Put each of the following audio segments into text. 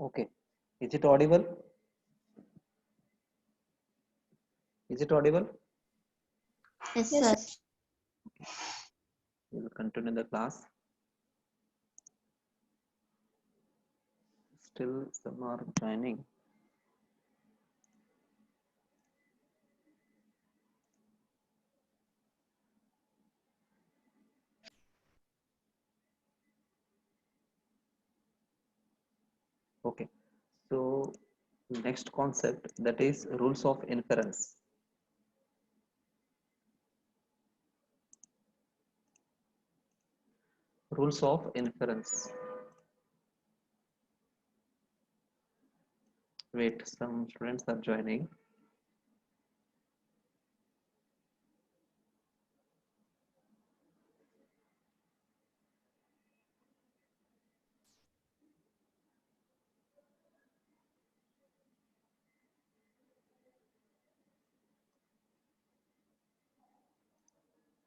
Okay, is it audible? Is it audible? Yes, sir. We will continue the class. Still some are joining. Okay, so next concept, that is rules of inference. Rules of inference. Wait, some students are joining.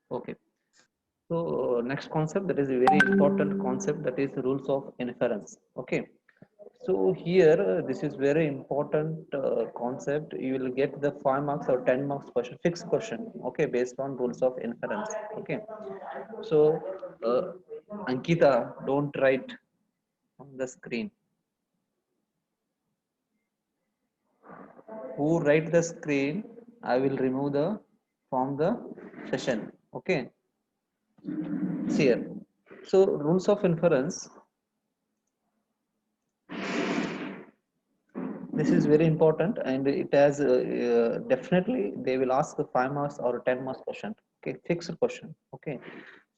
Okay, so next concept, that is a very important concept, that is rules of inference. Okay, so here this is very important concept. You will get the 5 marks or 10 marks question, fixed question. Okay, based on rules of inference. Okay, so Ankita, don't write on the screen. Who write the screen, I will remove the from the session. Okay, see here, so rules of inference, this is very important, and it has definitely they will ask the 5 marks or 10 marks question. Okay, fixed question. Okay,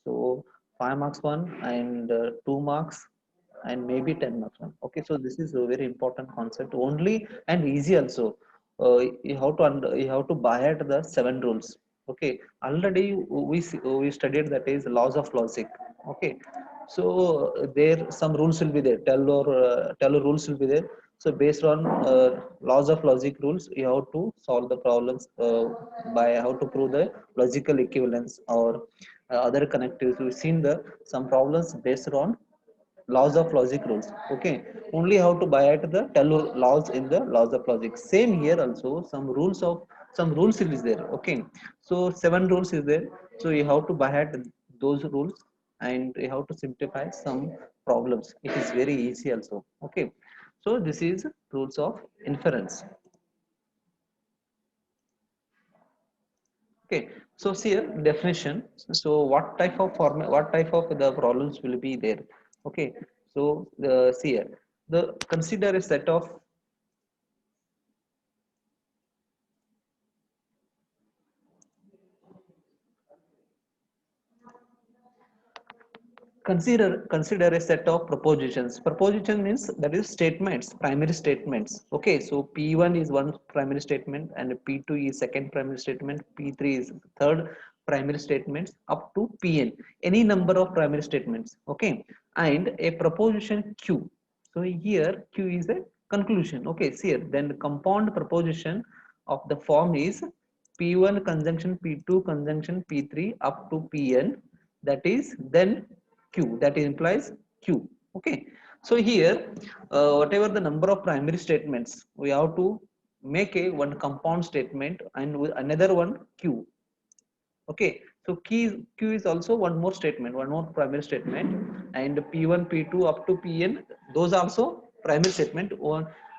so 5 marks one, and 2 marks, and maybe 10 marks one. Okay, so this is a very important concept only, and easy also. You have to buy at the 7 rules. Okay, already we studied, that is laws of logic. Okay, so there some rules will be there, tell or rules will be there. So based on laws of logic rules, you have to solve the problems by how to prove the logical equivalence or other connectives. We've seen the some problems based on laws of logic rules. Okay, only how to buy at the tell laws in the laws of logic. Same here also, some rules is there. Okay, so 7 rules is there, so you have to buy at those rules, and you have to simplify some problems. It is very easy also. Okay, so this is rules of inference. Okay, so see here definition. So what type of the problems will be there? Okay, so see here, the consider a set of consider a set of propositions. Proposition means that is statements, primary statements. Okay, so P1 is one primary statement, and P2 is second primary statement, P3 is third primary statements up to Pn, any number of primary statements, okay, and a proposition Q. So here Q is a conclusion, okay. See here, then the compound proposition of the form is P1 conjunction P2 conjunction P3 up to Pn, that is then Q, that implies Q, okay. So here whatever the number of primary statements, we have to make a one compound statement and with another one Q, okay. So Q is also one more statement, one more primary statement, and P1 P2 up to Pn, those also primary statement.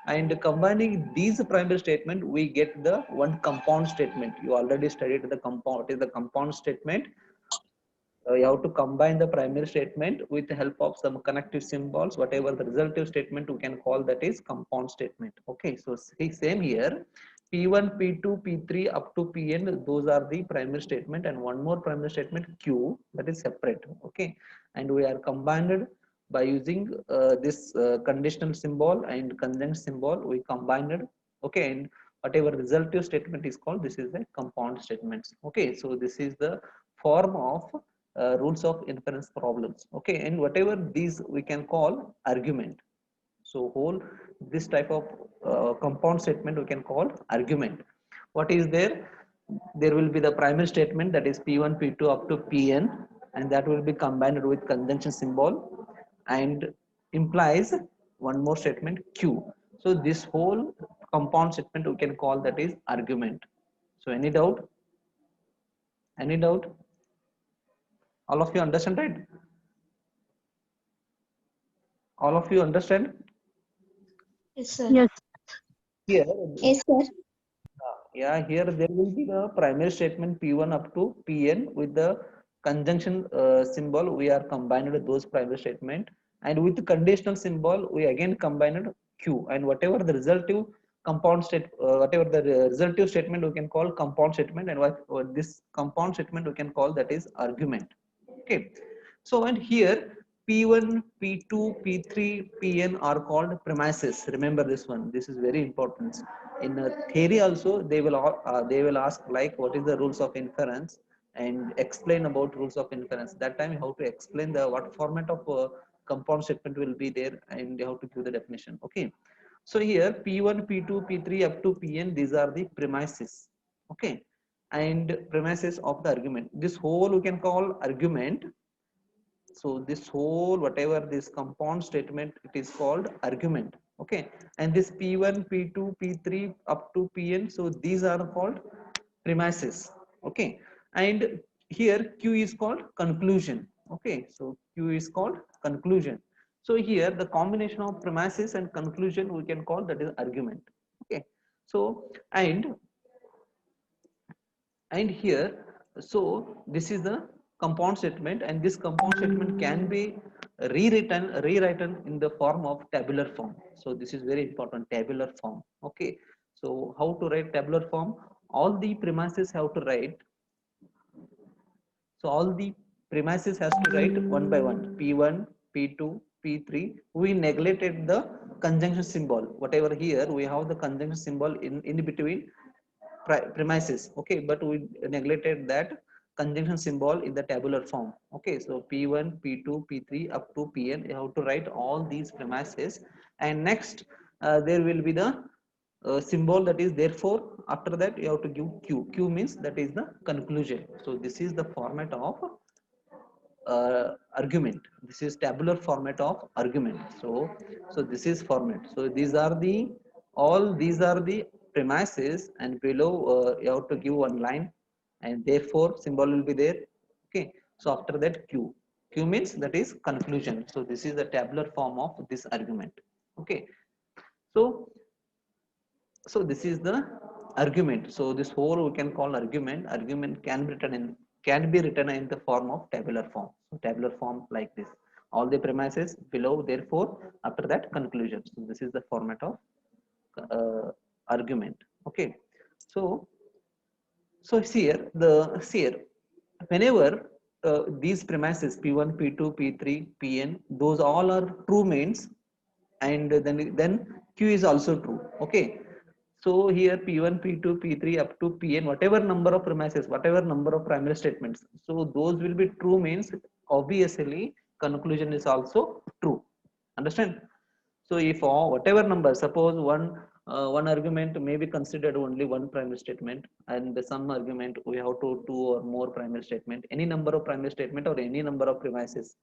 And combining these primary statement, we get the one compound statement. You already studied the compound. What is the compound statement? You have to combine the primary statement with the help of some connective symbols. Whatever the resultive statement, we can call that is compound statement, okay. So see, same here, P1 P2 P3 up to Pn, those are the primary statement, and one more primary statement Q, that is separate, okay. And we are combined by using this conditional symbol and conjunct symbol, we combined, okay. And whatever resultive statement is called, this is the compound statements, okay. So this is the form of rules of inference problems, okay. And whatever these we can call argument. So whole this type of compound statement we can call argument. What is there? There will be the primary statement, that is P1 P2 up to Pn, and that will be combined with conjunction symbol and implies one more statement Q. So this whole compound statement we can call that is argument. So any doubt? Any doubt? All of you understand, right? All of you understand? Yes, sir. Yes. Here, Yes, sir. yeah, here there will be the primary statement P1 up to Pn with the conjunction symbol. We are combined with those primary statement, and with the conditional symbol, we again combined Q. And whatever the resultive compound state, whatever the resultive statement, we can call compound statement, and what this compound statement we can call that is argument. Okay. So and here P1, P2, P3, Pn are called premises. Remember this one. This is very important. In theory also they will ask like what is the rules of inference and explain about rules of inference. That time you have to explain the what format of compound statement will be there, and you have to give the definition. Okay. So here P1, P2, P3 up to Pn, these are the premises. Okay. And premises of the argument. This whole we can call argument. So this whole whatever this compound statement, it is called argument, okay. And this P1 P2 P3 up to Pn, so these are called premises, okay. And here Q is called conclusion, okay. So Q is called conclusion. So here the combination of premises and conclusion we can call that is argument, okay. So and here, so this is the compound statement, and this compound statement can be rewritten in the form of tabular form. So this is very important, tabular form, okay. So how to write tabular form? All the premises have to write, so all the premises has to write one by one, P1 P2 P3. We neglected the conjunction symbol. Whatever here we have the conjunction symbol in between premises, okay, but we neglected that conjunction symbol in the tabular form, okay. So P1 P2 P3 up to Pn, you have to write all these premises, and next there will be the symbol, that is therefore. After that you have to give Q means that is the conclusion. So this is the format of argument. This is tabular format of argument. So this is format. So these are the all these are the premises, and below you have to give one line, and therefore symbol will be there, okay. So after that Q means that is conclusion. So this is the tabular form of this argument, okay. So this is the argument. So this whole we can call argument. Argument can be written in the form of tabular form. So tabular form like this, all the premises below, therefore after that conclusion. So this is the format of argument, okay. So see here whenever these premises P1 P2 P3 Pn, those all are true means, and then Q is also true, okay. So here P1, P2, P3 up to Pn, whatever number of premises, whatever number of primary statements. So those will be true means obviously conclusion is also true. Understand? So if all, whatever number, suppose one argument may be considered only one primary statement, and some argument we have to two or more primary statement. Any number of primary statement or any number of premises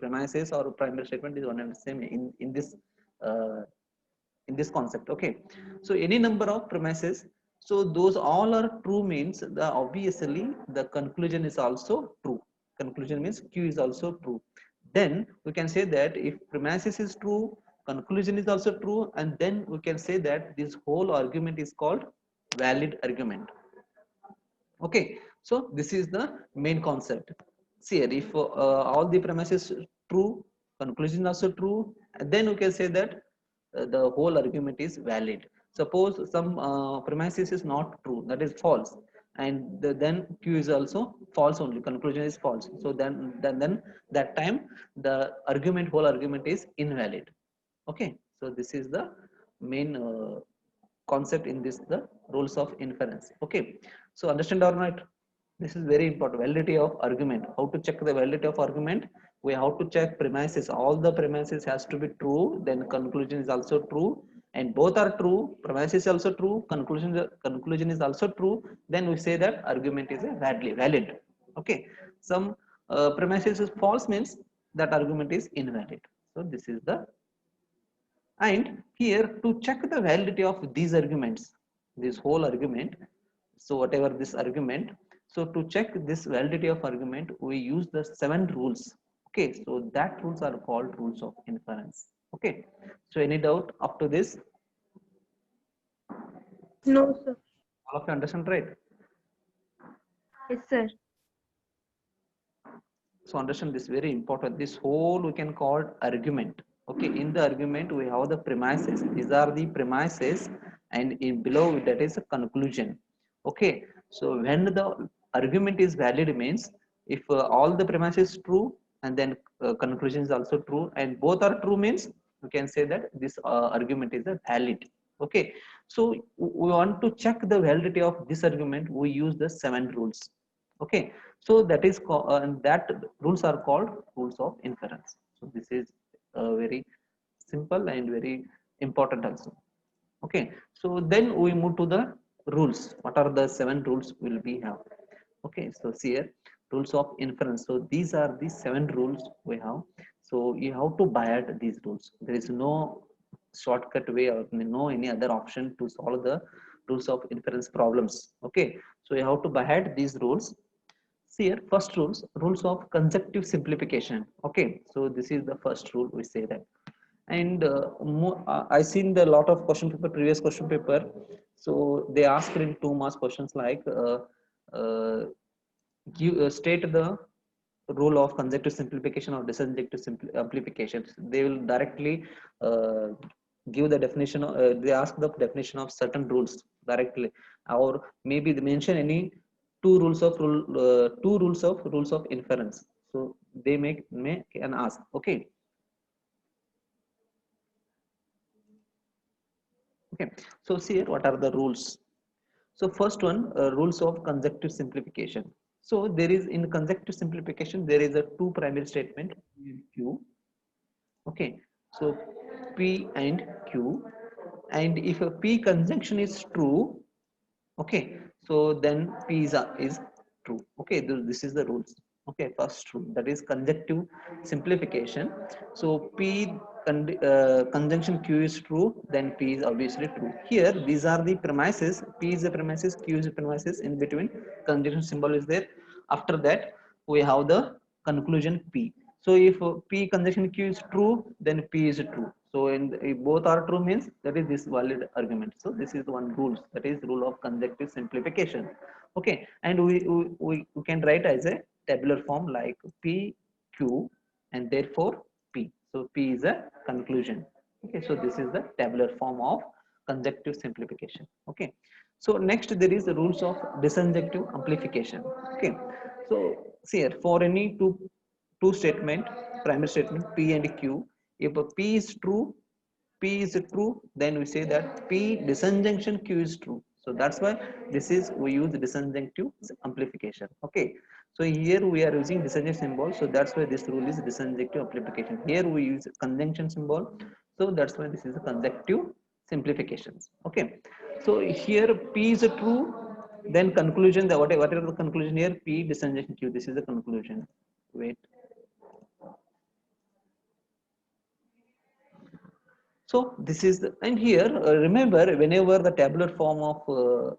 or primary statement is one and the same uh, in this concept. Okay, so any number of premises, so those all are true means the obviously the conclusion is also true. Conclusion means q is also true. Then we can say that if premises is true, conclusion is also true, and then we can say that this whole argument is called valid argument. Okay, so this is the main concept. See here, if all the premises true, conclusion also true, and then we can say that the whole argument is valid. Suppose some premises is not true, that is false, and then q is also false only, conclusion is false. So then that time the argument, whole argument is invalid. Okay, so this is the main concept in this, the rules of inference. Okay, so understand or not? This is very important, validity of argument. How to check the validity of argument? We have to check premises, all the premises has to be true, then conclusion is also true, and both are true, premises is also true, conclusion is also true, then we say that argument is a valid. Okay, some premises is false means that argument is invalid. So this is the, and here to check the validity of these arguments, this whole argument, so whatever this argument, so to check this validity of argument, we use the 7 rules. Okay, so that rules are called rules of inference. Okay, so any doubt up to this? No, sir. All of you understand, right? Yes, sir. So understand this, very important, this whole we can call argument. Okay, in the argument we have the premises, these are the premises, and in below that is a conclusion. Okay, so when the argument is valid means if all the premises is true, and then conclusion is also true, and both are true means we can say that this argument is a valid. Okay, so we want to check the validity of this argument, we use the 7 rules. Okay, so that is that rules are called rules of inference. So this is very simple and very important also. Okay, so then we move to the rules. What are the 7 rules will we have? Okay, so see here, rules of inference. So these are the 7 rules we have. So you have to by heart these rules, there is no shortcut way or no any other option to solve the rules of inference problems. Okay, so you have to by heart these rules. See here, first rules of conjective simplification. Okay, so this is the first rule, we say that. And I seen the lot of question paper, previous question paper. So they asked in 2 marks questions like state the rule of conjective simplification or disjunctive amplification. They will directly uh, give the definition. They ask the definition of certain rules directly, or maybe they mention any two rules of inference. So they may can ask. Okay. Okay. So see here, what are the rules? So first one, rules of conjective simplification. So there is in conjective simplification, there is a 2 primary statement P and Q. Okay, so P and Q, and if a P conjunction is true, okay, so then P is true. Okay, this is the rules. Okay, first rule, that is conjective simplification. So P conjunction Q is true, then P is obviously true. Here these are the premises, P is the premises, Q is the premises, in between conjunction symbol is there. After that we have the conclusion P. So if P conjunction Q is true, then P is true. So if both are true means that is this valid argument. So this is one rule, that is rule of conjective simplification. Okay, and we can write as a tabular form like P Q and therefore P. So P is a conclusion. Okay, so this is the tabular form of conjective simplification. Okay, so next there is the rules of disjunctive amplification. Okay, so see here, for any two statement, primary statement P and Q, if a P is true, P is true, then we say that P disjunction Q is true. So that's why this is we use disjunctive amplification. Okay. So here we are using disjunction symbol. So that's why this rule is disjunctive amplification. Here we use conjunction symbol. So that's why this is a conjunctive simplifications. Okay. So here P is a true. Then conclusion. The whatever the conclusion here, P disjunction Q. This is the conclusion. Wait. So this is the, and here remember whenever the tabular form of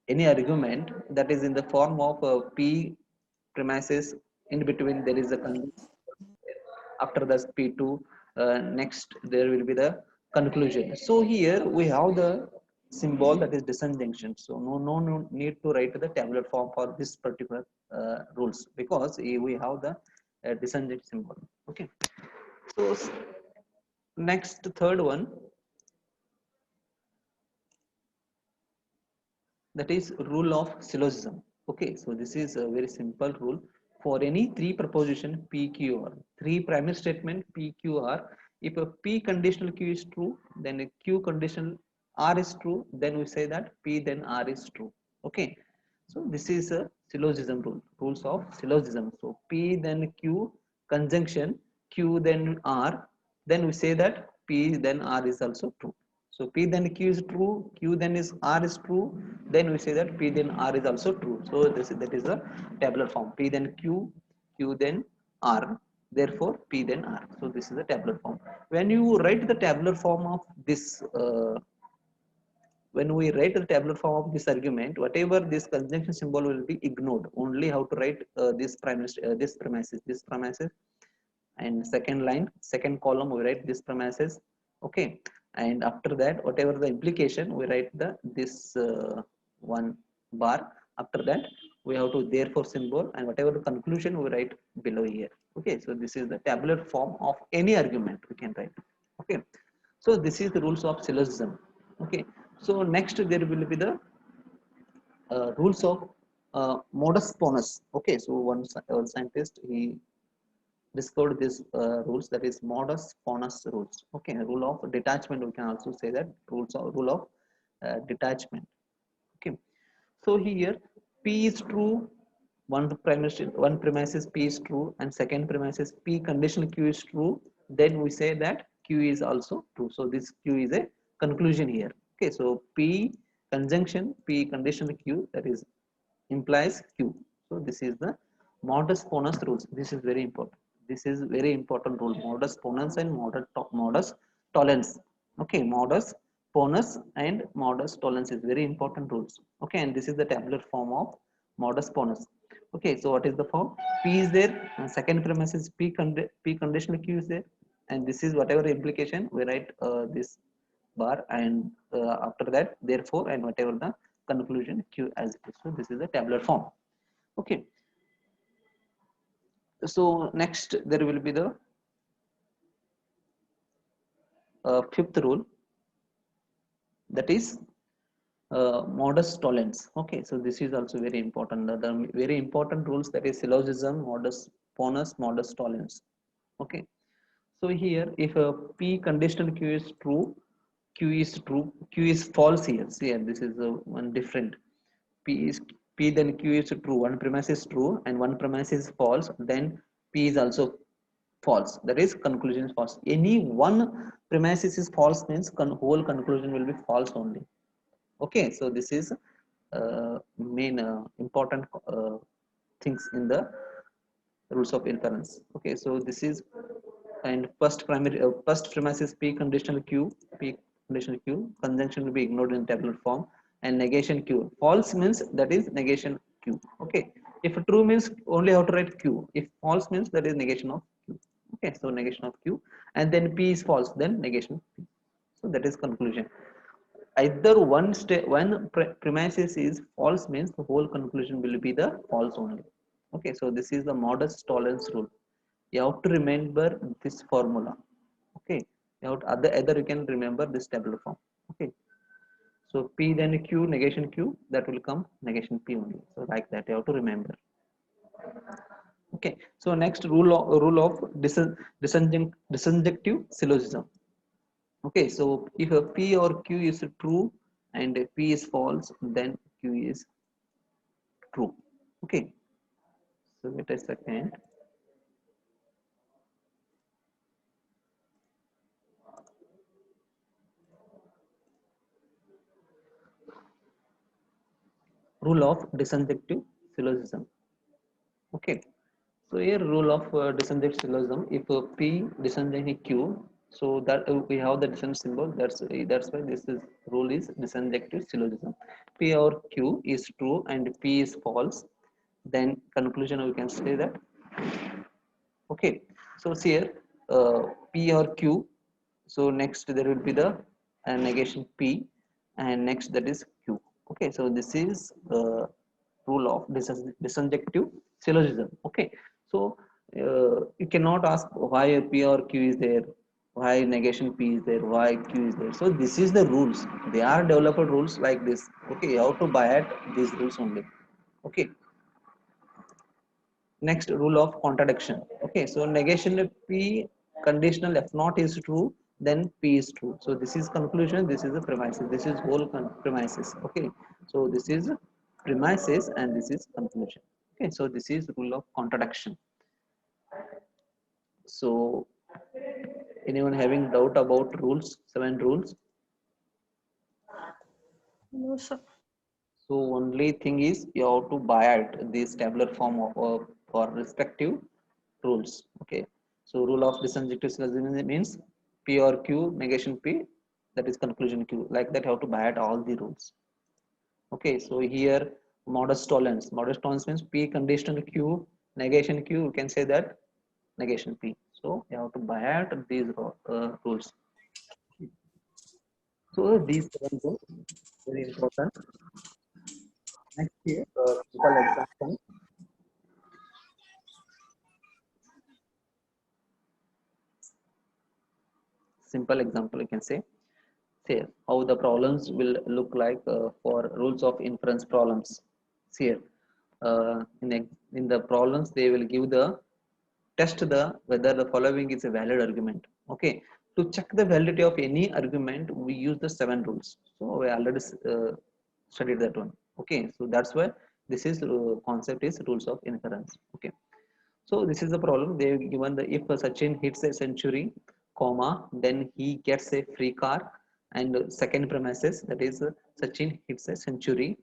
any argument that is in the form of P premises, in between there is a after the P2, next there will be the conclusion. So here we have the symbol that is disjunction. So no need to write the tabular form for this particular rules, because we have the disjunction symbol. Okay. So next third one, that is rule of syllogism. Okay, so this is a very simple rule. For any three proposition PQR, three primary statement PQR, if a P conditional Q is true, then a Q conditional R is true, then we say that P then R is true. Okay, so this is a syllogism rule, rules of syllogism. So P then Q conjunction Q then R, then we say that P then R is also true. So P then Q is true, Q then is R is true, then we say that P then R is also true. So that is the tabular form. P then Q, Q then R, therefore P then R. So this is the tabular form. When you write the tabular form of this, when we write the tabular form of this argument, whatever this conjunction symbol will be ignored. Only how to write this premises, and second line, second column we write this premises. Okay, and after that whatever the implication we write the this one bar. After that we have to therefore symbol, and whatever the conclusion we write below here. Okay, so this is the tabular form of any argument we can write. Okay, so this is the rules of syllogism. Okay, so next there will be the rules of modus ponens. Okay, so one scientist, he discovered this rules, that is modus ponens rules. Okay, rule of detachment, we can also say that rule of detachment. Okay, so here P is true, one premise is P is true, and second premise is P conditional Q is true, then we say that Q is also true. So this Q is a conclusion here. Okay, so P conjunction P conditional Q, that is implies Q. So this is the modus ponens rules. This is very important. This is very important rule. Modus ponens and modus tollens. Okay, modus ponens and modus tollens is very important rules. Okay, and this is the tabular form of modus ponens. Okay, so what is the form? P is there, and second premise is P conditional Q is there, and this is whatever implication we write this bar, and after that therefore, and whatever the conclusion Q as it is. So this is the tabular form. Okay, so next there will be the fifth rule, that is modus tollens. Okay, so this is also very important. The very important rules, that is syllogism, modus ponens, modus tollens. Okay, so here if a P conditional Q is true, Q is true, Q is false here. See here, this is one different. P is P, then Q is true. One premise is true and one premise is false. Then P is also false. That is conclusion is false. Any one premises is false means whole conclusion will be false only. Okay, so this is main important things in the rules of inference. Okay, so this is, and first premise is P conditional Q, P conditional Q, conjunction will be ignored in tabular form, and negation Q. False means that is negation Q. Okay, if true means only how to write Q. If false means that is negation of Q. Okay, so negation of Q, and then P is false, then negation P. So that is conclusion. Either one premises is false means the whole conclusion will be the false only. Okay, so this is the modus tollens rule. You have to remember this formula. Okay, you have to, either you can remember this tabular form. Okay, so P then Q, negation Q, that will come negation P only. So like that you have to remember. Okay, so next rule of disjunctive syllogism. Okay, so if a p or q is true and p is false, then q is true. Okay, so wait a second. Rule of disjunctive syllogism. Okay, so here rule of disjunctive syllogism, if p disjunctive q, so that we have the disjunct symbol, that's why this is rule is disjunctive syllogism. P or q is true and p is false, then conclusion we can say that. Okay, so see here p or q, so next there will be the negation p, and next that is q. Okay, so this is rule of disjunctive syllogism. Okay, so you cannot ask why a p or q is there, why negation p is there, why q is there. So this is the rules, they are developed rules like this. Okay, you have to buy at these rules only. Okay, next rule of contradiction. Okay, so negation p conditional if not is true, then p is true. So this is conclusion, this is the premises, this is whole premises. Okay, so this is premises and this is conclusion. Okay, so this is rule of contradiction. So anyone having doubt about rules, 7 rules? No, sir. So only thing is you have to buy at this tabular form of for respective rules. Okay. So rule of disjunctive syllogism means P or Q negation P, that is conclusion Q. Like that you have to buy at all the rules. Okay. So here modus tollens. Modus tollens means P conditional Q negation Q. You can say that negation P. So you have to buy at these rules. So these 7 rules very important. Next here, simple example. Simple example you can say how the problems will look like for rules of inference problems. See here, in the problems they will give the test the whether the following is a valid argument. Okay, to check the validity of any argument we use the 7 rules. So we already studied that one. Okay, so that's why this is concept is rules of inference. Okay, so this is the problem. They have given the if Sachin hits a century, comma, then he gets a free car. And second premises, that is Sachin hits a century.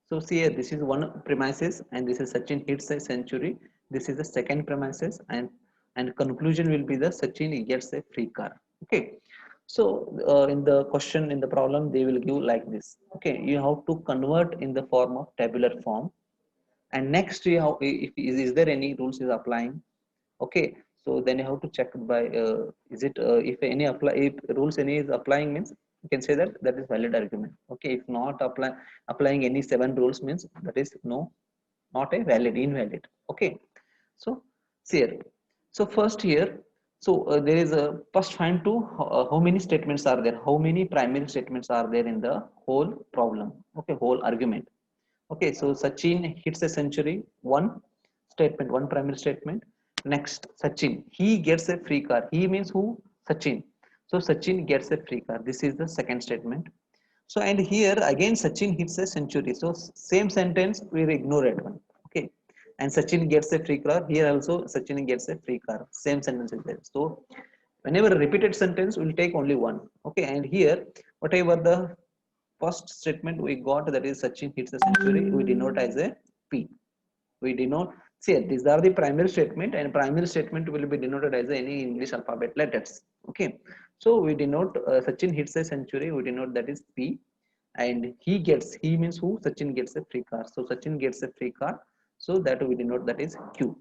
So see here, this is one premises, and this is Sachin hits a century. This is the second premises, and conclusion will be the Sachin gets a free car. Okay. So in the question in the problem they will give like this. Okay, you have to convert in the form of tabular form, and next you have, if is there any rules is applying. Okay, so then you have to check by is it if any apply, if rules any is applying means you can say that that is valid argument. Okay, if not applying any 7 rules means that is no, not a valid, invalid. Okay, so see here, so first here, so there is a first find to how many statements are there, how many primary statements are there in the whole problem. Okay, whole argument. Okay, so Sachin hits a century. One statement, one primary statement. Next, Sachin, he gets a free car. He means who? Sachin. So Sachin gets a free car. This is the second statement. So and here again Sachin hits a century. So same sentence we will ignore it one. Okay, and Sachin gets a free car. Here also Sachin gets a free car. Same sentence is there. So whenever repeated sentence we will take only one. Okay, and here whatever the first statement we got, that is Sachin hits a century, we denote as a P. We denote, see these are the primary statement, and primary statement will be denoted as any English alphabet letters. Okay, so we denote Sachin hits a century, we denote that is P, and he gets, he means who? Sachin gets a free car. So Sachin gets a free car, so that we denote that is Q.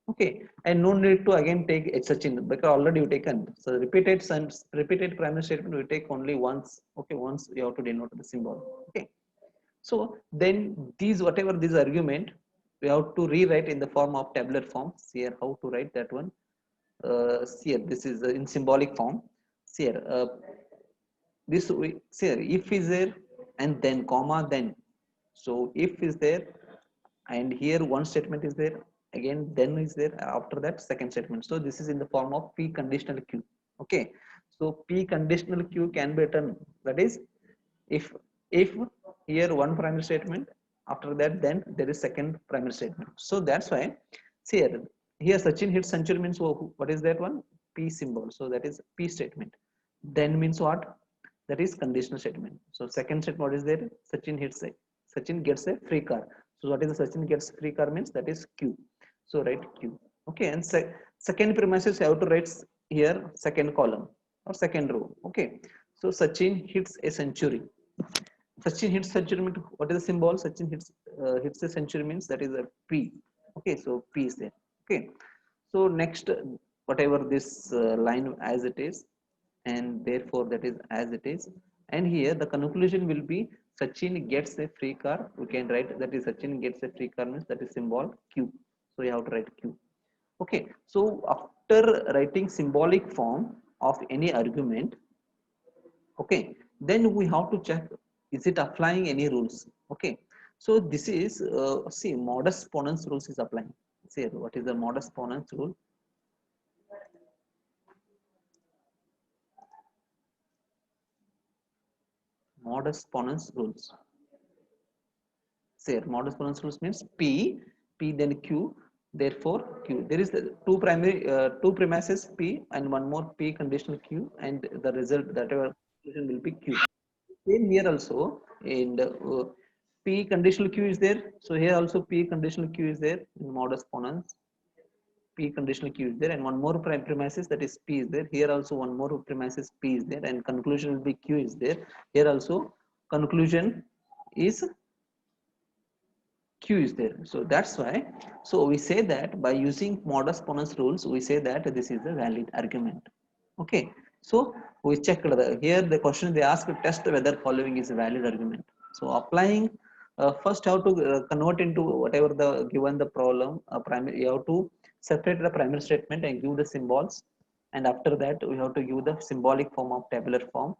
Okay, and no need to again take H Sachin because already you taken. So repeated sense, repeated primary statement we take only once. Okay, once you have to denote the symbol. Okay, so then these whatever this argument we have to rewrite in the form of tabular form. See here how to write that one. See here, this is in symbolic form. See here, this we see here, if is there and then comma then. So if is there and here one statement is there, again then is there, after that second statement. So this is in the form of p conditional q. Okay, So P conditional Q can be written, that is, if here one primary statement, after that then there is second primary statement. So that's why, see here Sachin hit century means what is that one? P symbol. So that is P statement. Then means what? That is conditional statement. So second statement, what is there? Sachin gets a free car. So what is the Sachin gets free car means? That is Q. So write Q. Okay, and second premises you have to write here second column or second row. Okay, so Sachin hits a century. Sachin hits century means what is the symbol? Sachin hits a century means that is a P. Okay, so P is there. Okay, so next whatever this line as it is, and therefore that is as it is, and here the conclusion will be Sachin gets a free car. We can write that is Sachin gets a free car means that is symbol Q. So you have to write Q. Okay, so after writing symbolic form of any argument, okay, then we have to check is it applying any rules. Okay, so this is see modus ponens rules is applying. See what is the modus ponens rule? Modus ponens rules. Say modus ponens rules means P then Q, therefore Q. There is two premises P and one more P conditional Q, and the result that will be Q. Same here also, and P conditional Q is there. So here also P conditional Q is there in modus ponens. P conditional Q is there, and one more premises that is P is there. Here also one more premises P is there, and conclusion will be Q is there. Here also conclusion is Q is there. So that's why. So we say that by using modus ponens rules, we say that this is a valid argument. Okay. So we check here the question they ask test whether following is a valid argument. So applying first how to convert into whatever the given the problem primary, you have to separate the primary statement and give the symbols, and after that we have to give the symbolic form of tabular form,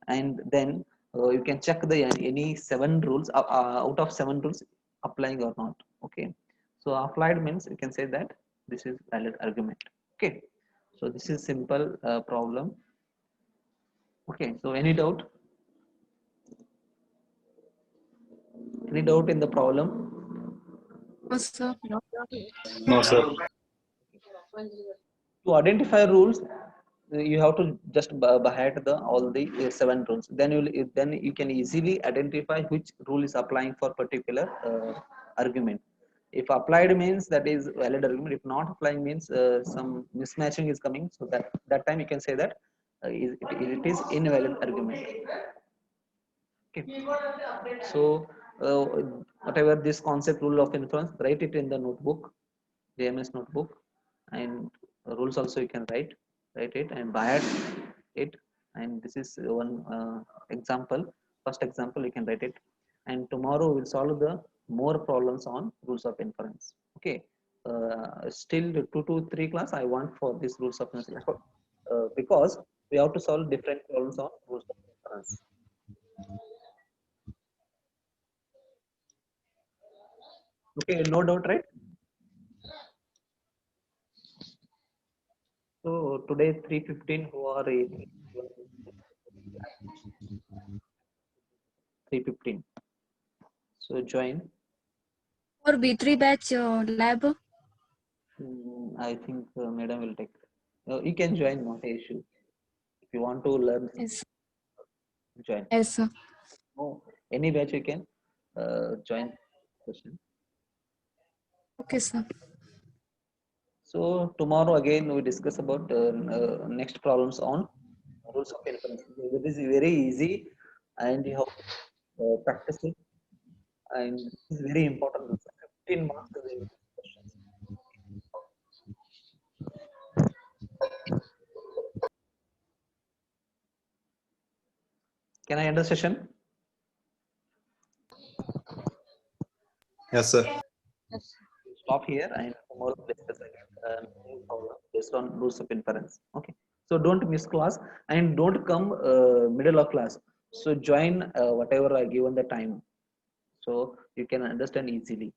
and then you can check the any seven rules out of seven rules applying or not. Okay, so applied means you can say that this is valid argument. Okay, so this is simple problem. Okay, so any doubt in the problem? No, sir. No, sir. To identify rules, you have to just by heart the all the seven rules, then you can easily identify which rule is applying for particular argument. If applied means that is valid argument, if not applying means some mismatching is coming, so that time you can say that it is invalid argument. Okay, so uh, whatever this concept rule of inference, write it in the notebook, JMS notebook, and rules also you can write it and by it, and this is one example, first example you can write it, and tomorrow we'll solve the more problems on rules of inference. Okay, still 2 to 3 class I want for this rules of inference, because we have to solve different problems on rules of inference. Okay, no doubt, right? So today 3:15 who are in 3:15. So join. For B3 batch lab. I think madam will take. You can join, not an issue. If you want to learn, Yes. join. Yes, sir. No, any batch you can join. Question. Okay, sir. So tomorrow again we discuss about next problems on rules of inference. It is very easy, and you have to practice it, and it is very important. 15 marks is the questions. Can I end the session? Yes, sir. Stop here and tomorrow discuss again new problem based on rules of inference. Okay. So don't miss class and don't come middle of class. So join whatever I given the time, so you can understand easily.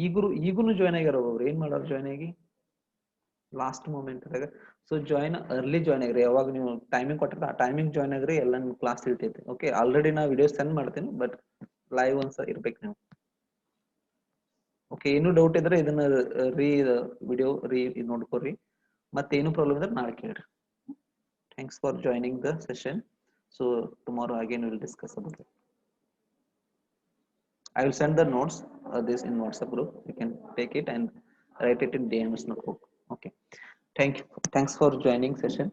ಈಗಲೂ join ಆಗ್ಯಾರ ಒಬ್ಬೊಬ್ರು, ಏನ್ ಮಾಡೋರು join ಆಗಿ last moment so join early join ಆಗ್ರಿ. ಯಾವಾಗ ನೀವು timing ಕೊಟ್ಟಿರ್ತ ಆ ಟೈಮಿಂಗ್ ಜಾಯ್ನ್ ಆಗ್ರಿ, ಎಲ್ಲ ನಿಮ್ ಕ್ಲಾಸ್ ಇರ್ತೈತಿ. ಓಕೆ, ಆಲ್ರೆಡಿ ನಾ ವಿಡಿಯೋ ಸೆಂಡ್ ಮಾಡ್ತೀನಿ, ಬಟ್ ಲೈವ್ ಒಂದ್ಸ ಇರ್ಬೇಕು ನೀವು. ಓಕೆ, ಏನು ಡೌಟ್ ಇದ್ರೆ ಇದನ್ನ ವಿಡಿಯೋ ನೋಡ್ಕೊರಿ. ಮತ್ತೇನು ಪ್ರಾಬ್ಲಮ್ ಇದ್ರೆ ನಾಳೆ ಕೇಳ್ರಿ. Thanks for joining the session. So tomorrow again will discuss about it. I will send the notes this in WhatsApp group. You can take it and write it in DMS notebook. Okay. Thank you. Thanks for joining session.